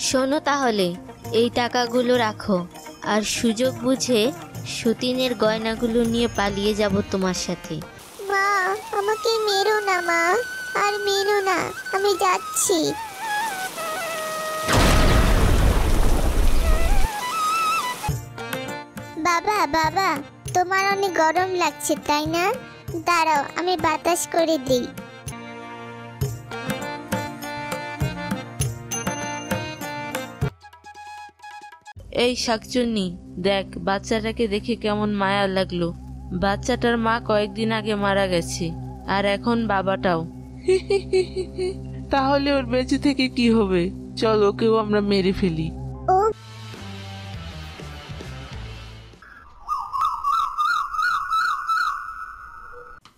শোনো তাহলে, এই টাকাগুলো রাখো, আর সুযোগ বুঝে সতীনের গয়নাগুলো নিয়ে পালিয়ে যাব তোমার সাথে। মা, আমাকে মেরো না মা, আর মেরো না, আমি যাচ্ছি। বাবা বাবা, তোমার অনেক গরম লাগছে তাই না? দাঁড়াও, আমি বাতাস করে দিই। এই শাকচুন্নি, দেখ বাচ্চাটাকে দেখে কেমন মায়া লাগলো। বাচ্চাটার মা কয়েকদিন আগে মারা গেছে, আর এখন বাবাটাও। তাহলে ওর বেঁচে থেকে কি হবে? চল ওকেও আমরা মেরে ফেলি। ও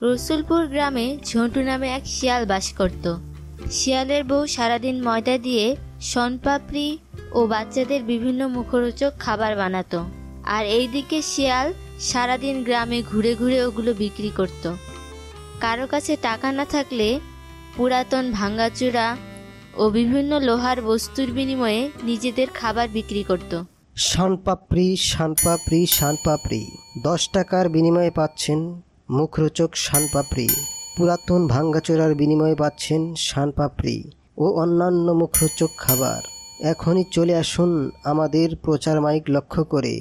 রসুলপুর গ্রামে ঝন্টু নামে এক শিয়াল বাস করত। শিয়ালের বউ সারাদিন ময়দা দিয়ে শনপাপড়ি ও বাচ্চাদের বিভিন্ন মুখরোচক খাবার বানাতো, আর এইদিকে শিয়াল সারাদিন গ্রামে ঘুরে ঘুরে ওগুলো বিক্রি করত। কারো কাছে টাকা না থাকলে পুরাতন ভাঙ্গাচুরা ও বিভিন্ন লোহার বস্তুর বিনিময়ে নিজেদের খাবার বিক্রি করত। শানপাপড়ি, শানপাপড়ি, শানপাপড়ি, 10 টাকার বিনিময়ে পাচ্ছেন মুখরোচক শানপাপড়ি, পুরাতন ভাঙ্গাচোরার বিনিময়ে পাচ্ছেন শানপাপড়ি ও অন্যান্য মুখরোচক খাবার। এখনই চলে আসুন আমাদের প্রচার মাইক লক্ষ্য করে।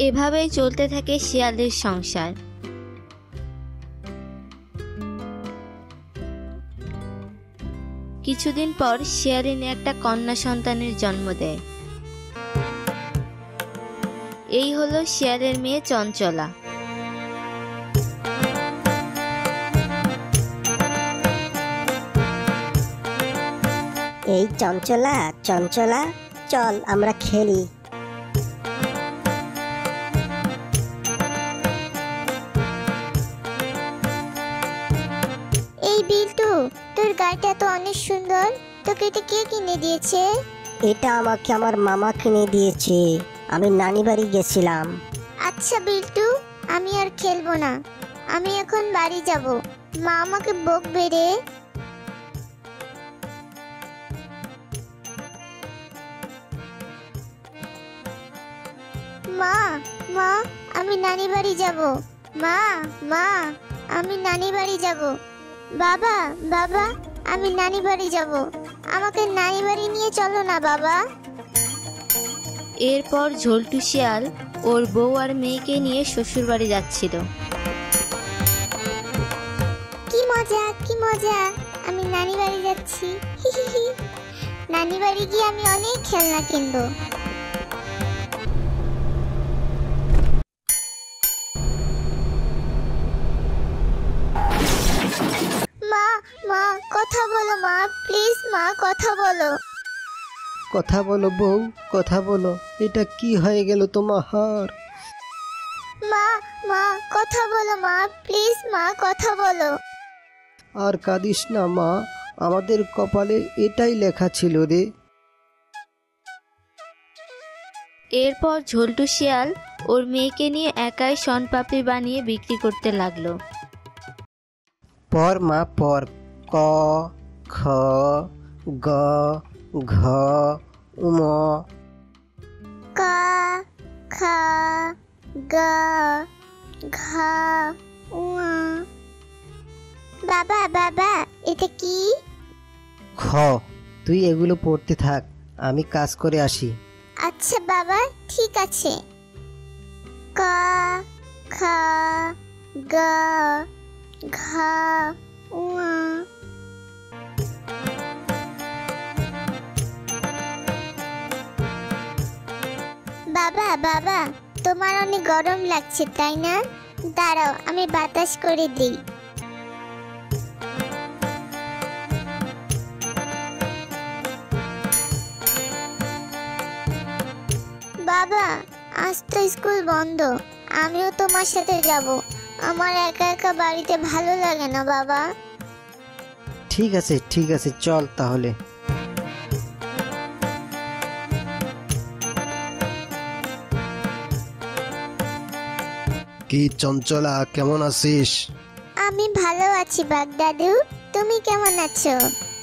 এভাবেই চলতে থাকে শিয়ালের সংসার। কিছুদিন পর শিয়ালিনী একটা কন্যা সন্তানের জন্ম দেয়। এই হলো শিয়ালের মেয়ে চঞ্চলা। এই চঞ্চলা, চঞ্চলা, চল আমরা খেলি। এই বিল্টু, তোর গাড়িটা তো অনেক সুন্দর, তোকে এটা কে কিনে দিয়েছে? এটা আমাকে আমার মামা কিনে দিয়েছে, আমি নানি বাড়ি গেছিলাম। আচ্ছা বিল্টু, আমি আর খেলবো না, আমি এখন বাড়ি যাব, মা আমাকে বকবে রে। মা, মা, আমি নানি বাড়ি যাব, মা, মা, আমি নানি বাড়ি যাব, বাবা, বাবা, আমি নানি বাড়ি যাব, আমাকে নানি বাড়ি নিয়ে চলো না বাবা। এরপর ঝোলটু শিয়াল ওর বউ আর মেয়েকে নিয়ে শ্বশুর বাড়ি যাচ্ছিল। কি মজা, কি মজা, আমি নানি বাড়ি যাচ্ছি, হি হি হি। নানি বাড়ি গিয়ে আমি অনেক খেলনা কিনবো। মা, মা, কথা বলো মা, প্লিজ মা, কথা বলো। কথা বলো বউ, কথা বলো। এটা কি হয়ে গেল তোমার? মা, মা, কথা বলো মা, প্লিজ মা, কথা বলো। আর কাঁদিস না মা, আমাদের কপালে এটাই লেখা ছিল রে। এরপর ঝোলটু শিয়াল ওর মেয়েকে নিয়ে একাই শনপাপড়ি বানিয়ে বিক্রি করতে লাগলো। পর মা পর, ক, খ, গ, ঘ, উম। ক, খ, গ, ঘ, ঙ। বাবা, বাবা, এটা কি? খ। তুই এগুলো পড়তে থাক, আমি কাজ করে আসি। আচ্ছা বাবা, ঠিক আছে। ক, খ, গ, ঘ, ঙ। বাবা, বাবা, তোমার অনেক গরম লাগছে তাই না? দাঁড়াও, আমি বাতাস করে দিই। বাবা, আজ তো স্কুল বন্ধ, আমিও তোমার সাথে যাব। আমার একা একা বাড়িতে ভালো লাগে না বাবা। ঠিক আছে, ঠিক আছে, চল তাহলে। কি চঞ্চলা, কেমন আছিস? আমি ভালো আছি বাগদাদু, তুমি কেমন আছো?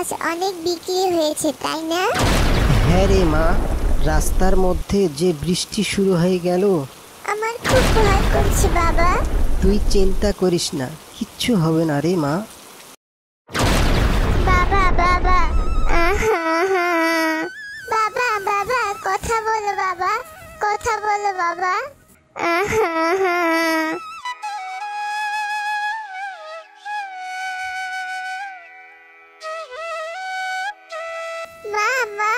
মাছ অনেক বিক্রি হয়েছে তাই না? হ্যাঁ রে মা, রাস্তার মধ্যে যে বৃষ্টি শুরু হয়ে গেল। আমার খুব ভয় করছে বাবা। তুই চিন্তা করিস না, কিচ্ছু হবে না রে মা। বাবা বাবা আহা, আহা। বাবা বাবা কথা বলো বাবা, কথা বলো বাবা। আহা, আহা। মা মা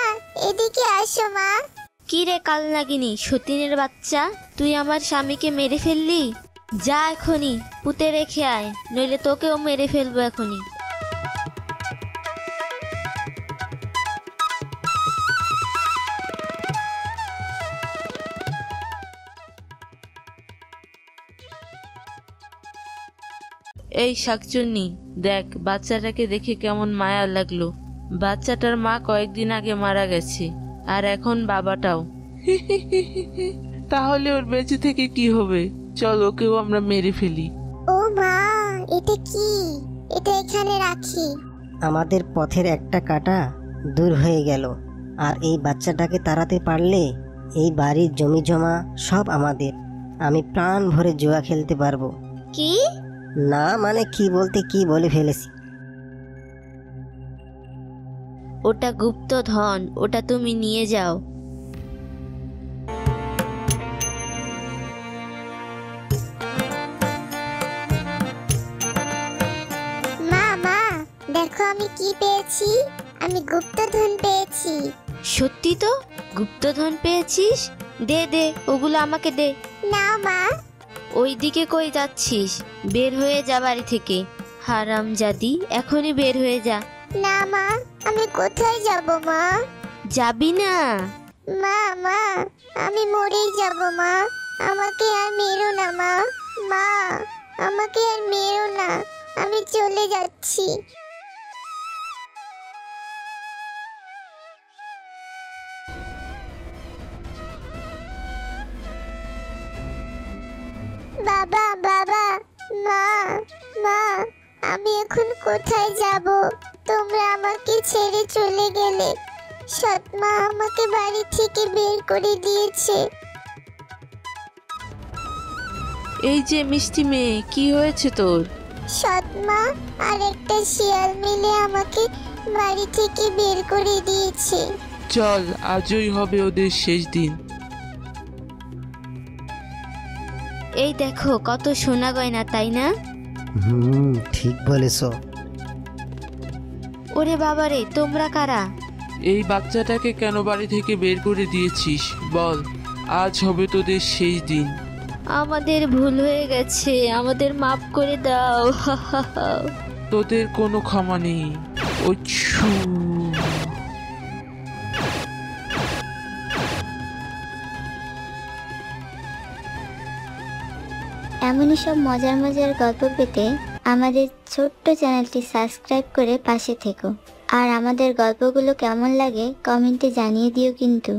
এদিকে আসো মা। কি রে কাল নাগিনী, সতীনের বাচ্চা, তুই আমার স্বামীকে মেরে ফেললি? যা এখনই পুঁতে রেখে আয়, নইলে তোকেও মেরে ফেলবো এখনই। এই শাকচুন্নি, দেখ বাচ্চাটাকে দেখে কেমন মায়া লাগলো। বাচ্চাটার মা কয়েকদিন আগে মারা গেছে, আর এখন বাবাটাও। তাহলে ওর বেঁচে থেকে কি হবে? চল ওকেও আমরা মেরে ফেলি। ও মা, এটা কি? এটা এখানে রাখি। আমাদের পথের একটা কাঁটা দূর হয়ে গেল, আর এই বাচ্চাটাকে তাড়াতে পারলে এই বাড়ির জমি জমা সব আমাদের। আমি প্রাণ ভরে জুয়া খেলতে পারবো। কি? না মানে কি বলতে কি বলে ফেলেছি। ওটা গুপ্ত ধন, ওটা তুমি নিয়ে যাও। মা মা দেখো আমি কি পেয়েছি। আমি গুপ্তধন পেয়েছি। সত্যি তো? গুপ্তধন পেয়েছিস? দে দে, ওগুলো আমাকে দে। নাও মা। ওইদিকে কই যাচ্ছিস? বের হয়ে যা বাড়ি থেকে। হারামজাদি, এখনই বের হয়ে যা। না মা, আমি কোথায় যাব মা? যাবি না? মা মা আমি মরেই যাব মা। আমাকে আর মেরো না মা। মা আমাকে আর মেরো না, আমি চলে যাচ্ছি। বাবা বাবা মা মা আমি এখন কোথায় যাব? তোমরা আমাকে ছেড়ে চলে গেলে। সৎ মা আমাকে বাড়ি থেকে বের করে দিয়েছে। এই যে মিষ্টি মেয়ে, কি হয়েছে তোর? সৎ মা আর একটা শিয়াল মিলে আমাকে বাড়ি থেকে বের করে দিয়েছে। চল, আজই হবে ওদের শেষ দিন। এই দেখো কত সোনা গয়না, তাই না? ঠিক বলেছ। ওরে বাবারে, তোমরা কারা? এই বাচ্চাটাকে কেন বাড়ি থেকে বের করে দিয়েছিস বল? আজ হবে তোদের শেষ দিন। আমাদের ভুল হয়ে গেছে, আমাদের মাফ করে দাও। তোদের কোনো ক্ষমা নেই। ওচ্ছু। এমনই সব মজার মজার গল্প পেতে আমাদের ছোট্ট চ্যানেলটি সাবস্ক্রাইব করে পাশে থেকো। আর আমাদের গল্পগুলো কেমন লাগে কমেন্টে জানিয়ে দিও কিন্তু।